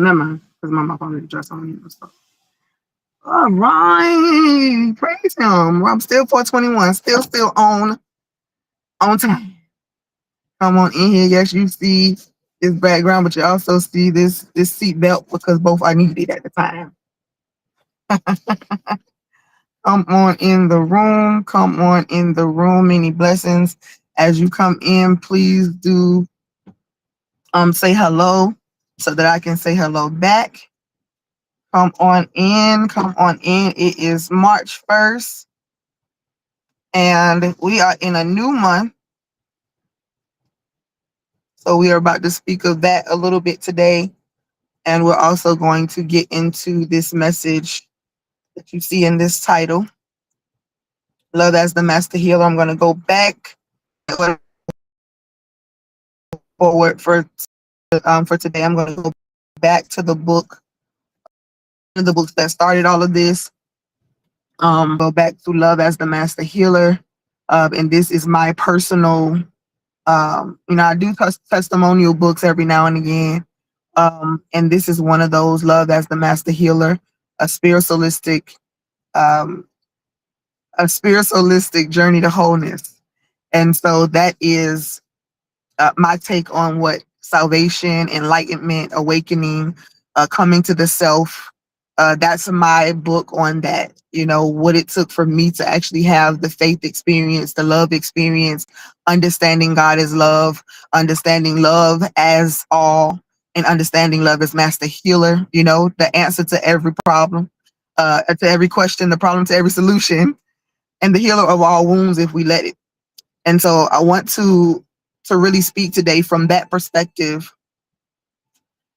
Never mind, because my mouth already dressed on me and stuff. All right, praise him. I'm still 421, still on time. Come on in here. Yes, you see this background, but you also see this seat belt because both are needed at the time. Come on in the room. Come on in the room. Many blessings as you come in. Please do say hello so that I can say hello back. Come on in. Come on in. It is March 1st, and we are in a new month. So we are about to speak of that a little bit today. And we're also going to get into this message that you see in this title, Love as the Master Healer. I'm going to go back forward for today. I'm going to go back to the book, one of the books that started all of this. Go back to Love as the Master Healer. And this is my personal, I do testimonial books every now and again. And this is one of those, Love as the Master Healer, a spiritualistic journey to wholeness. And so that is my take on what salvation, enlightenment, awakening, coming to the self. That's my book on that. What it took for me to actually have the faith experience, the love experience, understanding God as love, understanding love as all, and understanding love as master healer. The answer to every problem, to every question, the problem to every solution, and the healer of all wounds if we let it. And so I want to really speak today from that perspective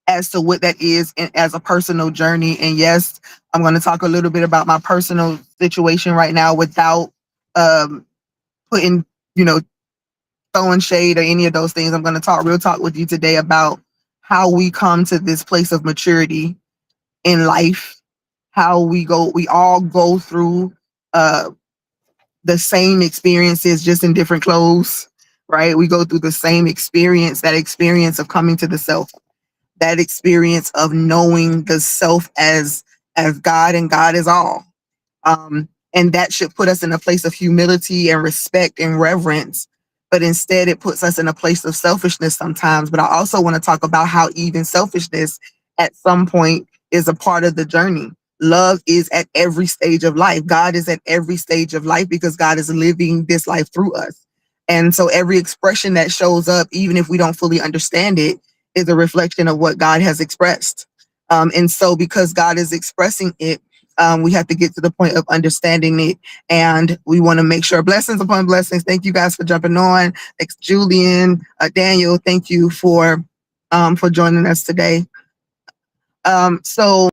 as to what that is as a personal journey. And yes, I'm going to talk a little bit about my personal situation right now without putting, throwing shade or any of those things. I'm going to talk real talk with you today about how we come to this place of maturity in life, how we all go through the same experiences, just in different clothes, right? We go through the same experience, that experience of coming to the self, that experience of knowing the self as God and God is all. And that should put us in a place of humility and respect and reverence. But instead, it puts us in a place of selfishness sometimes. But I also want to talk about how even selfishness at some point is a part of the journey. Love is at every stage of life. God is at every stage of life because God is living this life through us. And so every expression that shows up, even if we don't fully understand it, is a reflection of what God has expressed. And so because God is expressing it, we have to get to the point of understanding it. And we want to make sure, blessings upon blessings. Thank you guys for jumping on. Thanks, Julian, Daniel. Thank you for joining us today. So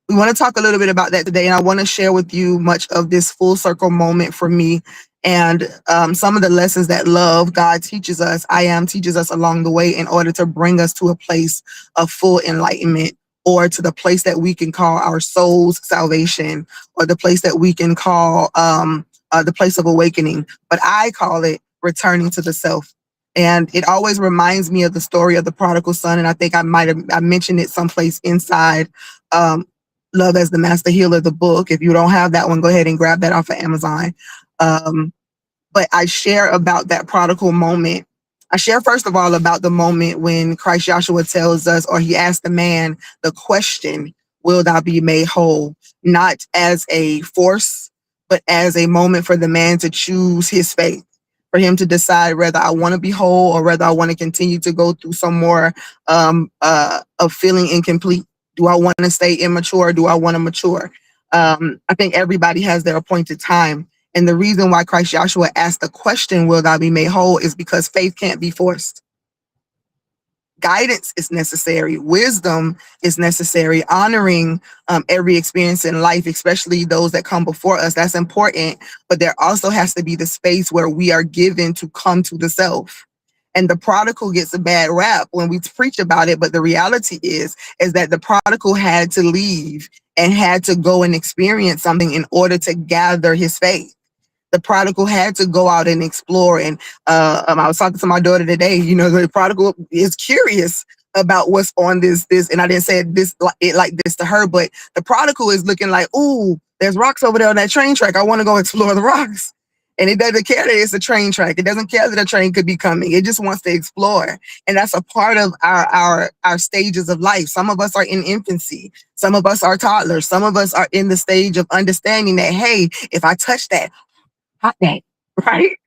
we want to talk a little bit about that today. And I want to share with you much of this full circle moment for me and some of the lessons that love, God teaches us, I am teaches us along the way in order to bring us to a place of full enlightenment, or to the place that we can call our soul's salvation, or the place that we can call the place of awakening. But I call it returning to the self. And it always reminds me of the story of the prodigal son. And I think I mentioned it someplace inside Love as the Master Healer, the book. If you don't have that one, go ahead and grab that off of Amazon. But I share about that prodigal moment. I share, first of all, about the moment when Christ Joshua tells us, or he asked the man the question, will thou be made whole? Not as a force, but as a moment for the man to choose his faith, for him to decide whether I want to be whole or whether I want to continue to go through some more of feeling incomplete. Do I want to stay immature? Or do I want to mature? I think everybody has their appointed time. And the reason why Christ Joshua asked the question, will thou be made whole, is because faith can't be forced. Guidance is necessary. Wisdom is necessary. Honoring every experience in life, especially those that come before us, that's important. But there also has to be the space where we are given to come to the self. And the prodigal gets a bad rap when we preach about it. But the reality is that the prodigal had to leave and had to go and experience something in order to gather his faith. The prodigal had to go out and explore. And I was talking to my daughter today, the prodigal is curious about what's on this, and I didn't say it like this to her, but the prodigal is looking like, ooh, there's rocks over there on that train track. I want to go explore the rocks. And it doesn't care that it's a train track. It doesn't care that a train could be coming. It just wants to explore. And that's a part of our stages of life. Some of us are in infancy. Some of us are toddlers. Some of us are in the stage of understanding that, hey, if I touch that, hot that, right?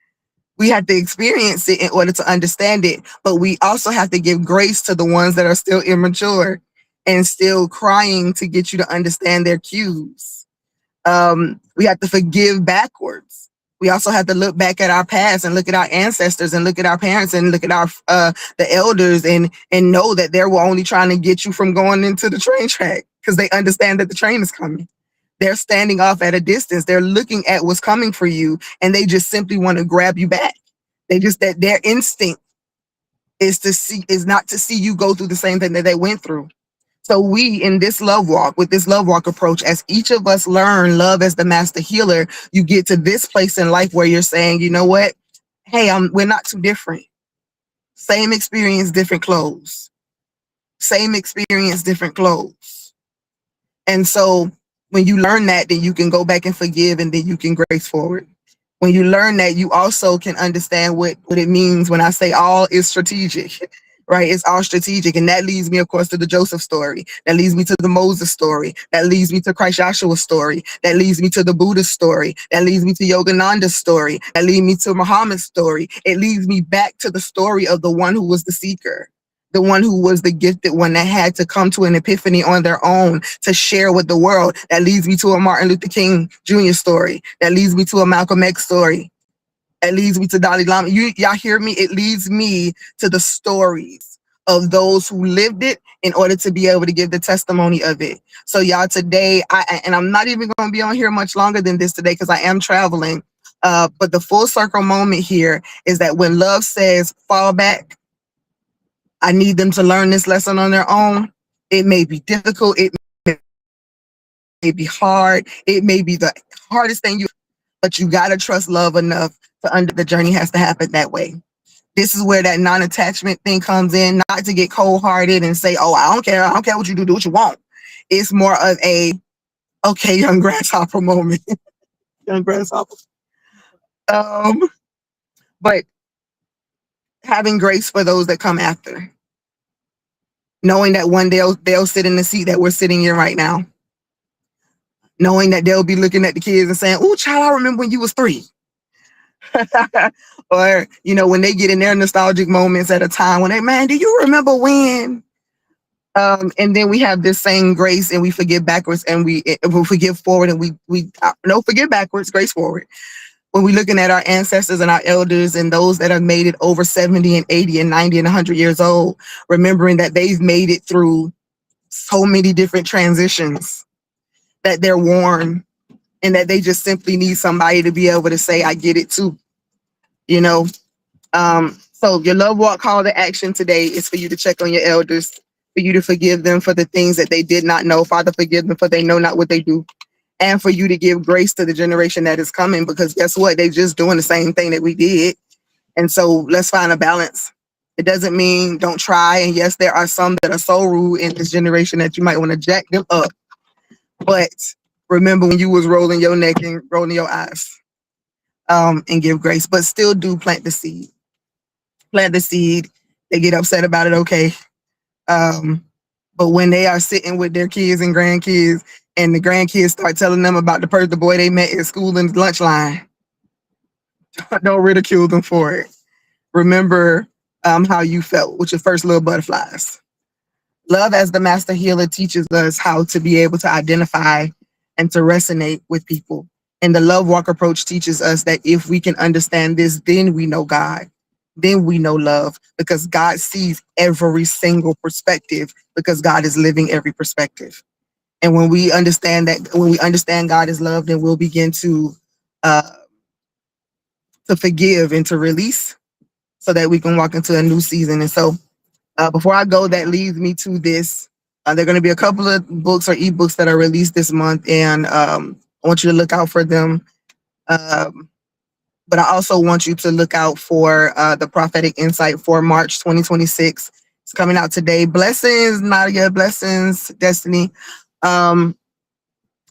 We have to experience it in order to understand it. But we also have to give grace to the ones that are still immature and still crying to get you to understand their cues. We have to forgive backwards. We also have to look back at our past and look at our ancestors and look at our parents and look at our the elders and know that they were only trying to get you from going into the train track because they understand that the train is coming. They're standing off at a distance. They're looking at what's coming for you, and they just simply want to grab you back. That their instinct is not to see you go through the same thing that they went through. So we, in this love walk, with this love walk approach, as each of us learn love as the master healer, you get to this place in life where you're saying, you know what? Hey, we're not too different. Same experience, different clothes. Same experience, different clothes. And so when you learn that, then you can go back and forgive, and then you can grace forward. When you learn that, you also can understand what it means when I say all is strategic. Right? It's all strategic. And that leads me, of course, to the Joseph story. That leads me to the Moses story. That leads me to Christ Joshua's story. That leads me to the Buddha's story. That leads me to Yogananda's story. That leads me to Muhammad's story. It leads me back to the story of the one who was the seeker, the one who was the gifted one that had to come to an epiphany on their own to share with the world. That leads me to a Martin Luther King Jr. story. That leads me to a Malcolm X story. It leads me to Dalai Lama. Y'all hear me? It leads me to the stories of those who lived it in order to be able to give the testimony of it. So y'all, today, I'm not even going to be on here much longer than this today because I am traveling. But the full circle moment here is that when love says fall back, I need them to learn this lesson on their own. It may be difficult. It may be hard. It may be the hardest thing but you got to trust love enough the journey has to happen that way. This is where that non-attachment thing comes in, not to get cold-hearted and say, oh, I don't care what you do what you want. It's more of a, okay, young grasshopper moment. Young grasshopper. But having grace for those that come after. Knowing that one day they'll sit in the seat that we're sitting in right now. Knowing that they'll be looking at the kids and saying, oh, child, I remember when you was 3. Or, when they get in their nostalgic moments at a time when man, do you remember when? And then we have this same grace and we forgive backwards and we forgive forward and we forgive backwards, grace forward. When we're looking at our ancestors and our elders and those that have made it over 70 and 80 and 90 and 100 years old, remembering that they've made it through so many different transitions, that they're worn, and that they just simply need somebody to be able to say, I get it too. So your love walk call to action today is for you to check on your elders, for you to forgive them for the things that they did not know. Father, forgive them for they know not what they do. And for you to give grace to the generation that is coming, because guess what? They're just doing the same thing that we did. And so let's find a balance. It doesn't mean don't try. And yes, there are some that are so rude in this generation that you might want to jack them up. But remember when you was rolling your neck and rolling your eyes, and give grace, but still do plant the seed. Plant the seed. They get upset about it, okay. But when they are sitting with their kids and grandkids, and the grandkids start telling them about the boy they met at school in the lunch line, don't ridicule them for it. Remember how you felt with your first little butterflies. Love as the master healer teaches us how to be able to identify and to resonate with people. And the love walk approach teaches us that if we can understand this, then we know God. Then we know love, because God sees every single perspective, because God is living every perspective. And when we understand God is love, then we'll begin to forgive and to release so that we can walk into a new season. And so before I go, that leads me to this. There are going to be a couple of books or ebooks that are released this month, and I want you to look out for them. But I also want you to look out for the prophetic insight for March 2026. It's coming out today. Blessings, Nadia. Blessings, Destiny. And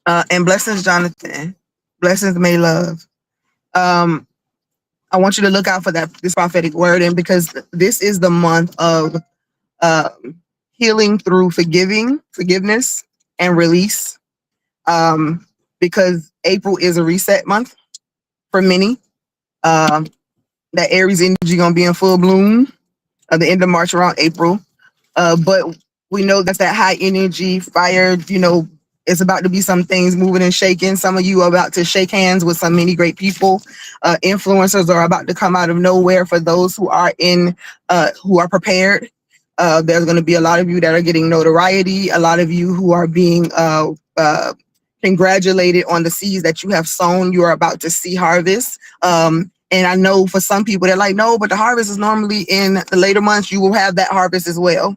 blessings, Jonathan. Blessings, May Love. I want you to look out for this prophetic word, and because this is the month of healing through forgiveness, and release. Because April is a reset month for many. That Aries energy gonna be in full bloom at the end of March around April. But we know that's that high energy fire, it's about to be some things moving and shaking. Some of you are about to shake hands with some many great people. Influencers are about to come out of nowhere for those who are who are prepared. There's going to be a lot of you that are getting notoriety, a lot of you who are being congratulated on the seeds that you have sown. You are about to see harvest. And I know for some people, they're like, no, but the harvest is normally in the later months. You will have that harvest as well.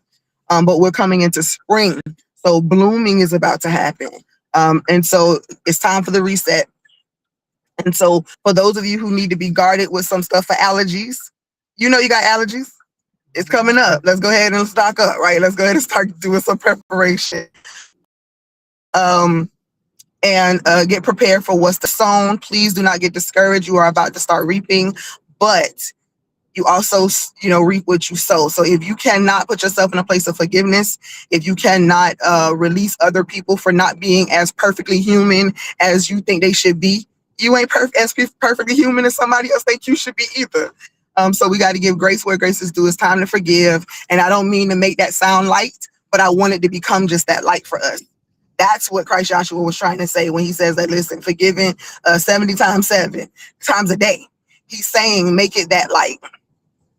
But we're coming into spring. So blooming is about to happen. And so it's time for the reset. And so for those of you who need to be guarded with some stuff for allergies, you got allergies. It's coming up. Let's go ahead and stock up, right? Let's go ahead and start doing some preparation. And get prepared for what's sown. Please do not get discouraged. You are about to start reaping, but you also, reap what you sow. So if you cannot put yourself in a place of forgiveness, if you cannot release other people for not being as perfectly human as you think they should be, you ain't as perfectly human as somebody else think you should be either. So we got to give grace where grace is due. It's time to forgive. And I don't mean to make that sound light, but I want it to become just that light for us. That's what Christ Joshua was trying to say when he says that, listen, forgiving 70 times 7 times a day. He's saying, make it that light.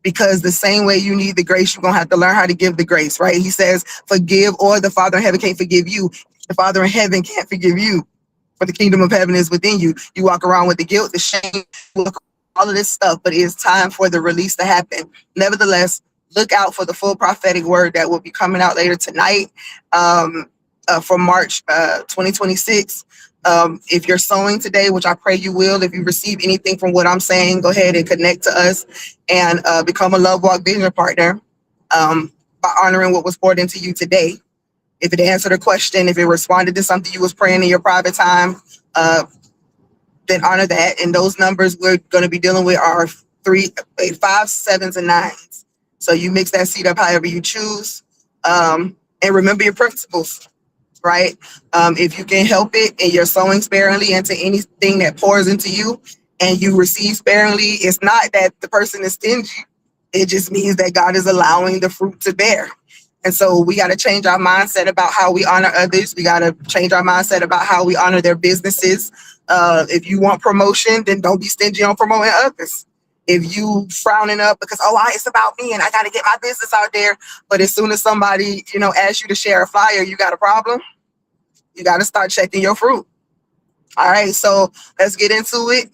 Because the same way you need the grace, you're going to have to learn how to give the grace, right? He says, forgive, or the Father in heaven can't forgive you. The Father in heaven can't forgive you. For the kingdom of heaven is within you. You walk around with the guilt, the shame, all of this stuff, but it's time for the release to happen. Nevertheless, look out for the full prophetic word that will be coming out later tonight. For March 2026. If you're sowing today, which I pray you will, if you receive anything from what I'm saying, go ahead and connect to us and become a Love Walk Vision partner by honoring what was poured into you today. If it answered a question, if it responded to something you was praying in your private time, then honor that. And those numbers we're going to be dealing with are 3, 8, 5, 7s, and 9s. So you mix that seed up however you choose. And remember your principles. Right? If you can help it and you're sowing sparingly into anything that pours into you and you receive sparingly, it's not that the person is stingy. It just means that God is allowing the fruit to bear. And so we got to change our mindset about how we honor others. We got to change our mindset about how we honor their businesses. If you want promotion, then don't be stingy on promoting others. If you frowning up because, it's about me and I got to get my business out there. But as soon as somebody, asks you to share a flyer, you got a problem. You got to start checking your fruit. All right. So let's get into it.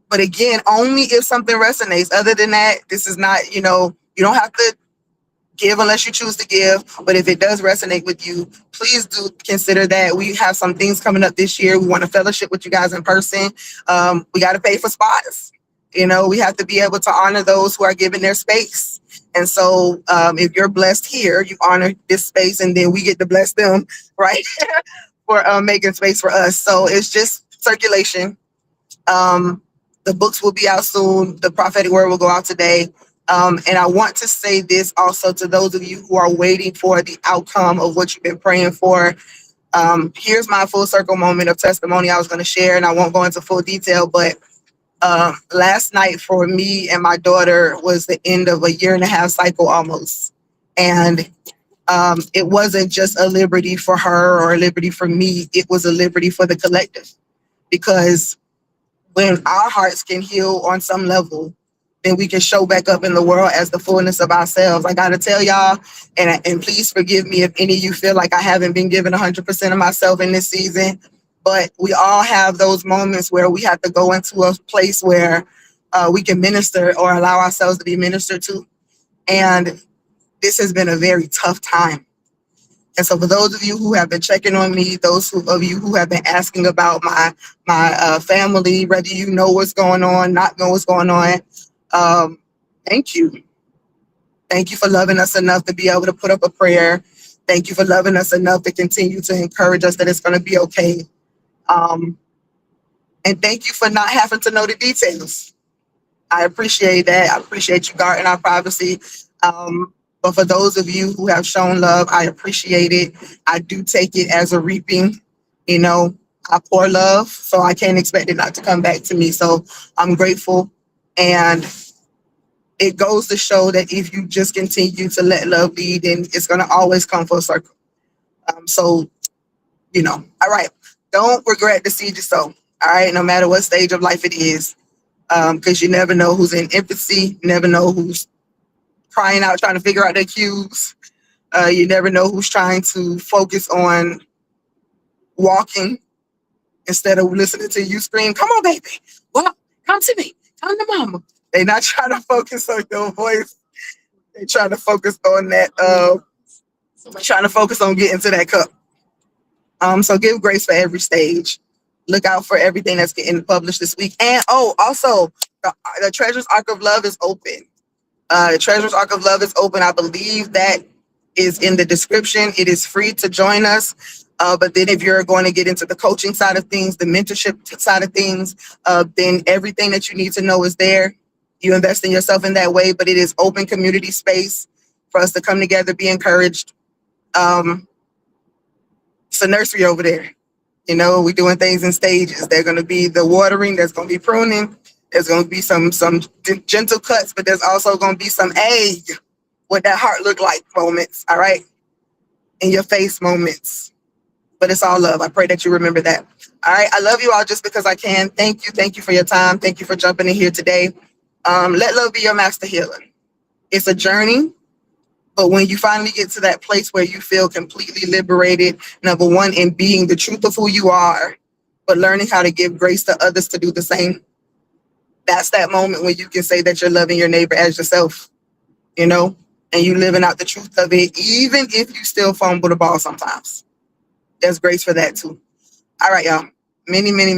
But again, only if something resonates. Other than that, this is not, you don't have to give unless you choose to give. But if it does resonate with you, please do consider that. We have some things coming up this year. We want to fellowship with you guys in person. We got to pay for spots. We have to be able to honor those who are giving their space. And so if you're blessed here, you honor this space and then we get to bless them, right? For making space for us. So it's just circulation. The books will be out soon. The prophetic word will go out today. And I want to say this also to those of you who are waiting for the outcome of what you've been praying for. Here's my full circle moment of testimony I was going to share, and I won't go into full detail, but last night for me and my daughter was the end of a 1.5-year cycle almost. And it wasn't just a liberty for her or a liberty for me. It was a liberty for the collective. Because when our hearts can heal on some level, then we can show back up in the world as the fullness of ourselves. I got to tell y'all, and please forgive me if any of you feel like I haven't been given 100% of myself in this season, but we all have those moments where we have to go into a place where we can minister or allow ourselves to be ministered to. And this has been a very tough time. And so for those of you who have been checking on me, of you who have been asking about my family, whether you know what's going on, not know what's going on, thank you. Thank you for loving us enough to be able to put up a prayer. Thank you for loving us enough to continue to encourage us that it's going to be okay. Um, and thank you for not having to know the details. I appreciate that. I appreciate you guarding our privacy. But for those of you who have shown love, I appreciate it. I do take it as a reaping. You know, I pour love, so I can't expect it not to come back to me. So I'm grateful. And it goes to show that if you just continue to let love lead, then it's going to always come full circle. So, all right. Don't regret the seed you sow. All right. No matter what stage of life it is, because you never know who's in empathy. You never know who's crying out, trying to figure out their cues. You never know who's trying to focus on walking instead of listening to you scream, "Come on, baby. Well, come to me. Come to mama." They're not trying to focus on your voice. They're trying to focus on that, trying to focus on getting to that cup. So give grace for every stage. Look out for everything that's getting published this week. And also, the Treasures Arc of Love is open. The Treasures Arc of Love is open. I believe that is in the description. It is free to join us. But then if you're going to get into the coaching side of things, the mentorship side of things, then everything that you need to know is there. You invest in yourself in that way, but it is open community space for us to come together, be encouraged. It's a nursery over there. We're doing things in stages. There's going to be the watering. There's going to be pruning. There's going to be some gentle cuts, but there's also going to be some, hey, what that heart look like moments, all right? In your face moments. But it's all love. I pray that you remember that. All right. I love you all just because I can. Thank you. Thank you for your time. Thank you for jumping in here today. Let love be your master healer. It's a journey. But when you finally get to that place where you feel completely liberated, number one, in being the truth of who you are, but learning how to give grace to others to do the same, that's that moment when you can say that you're loving your neighbor as yourself, and you living out the truth of it, even if you still fumble the ball sometimes. There's grace for that too. All right, y'all. Many, many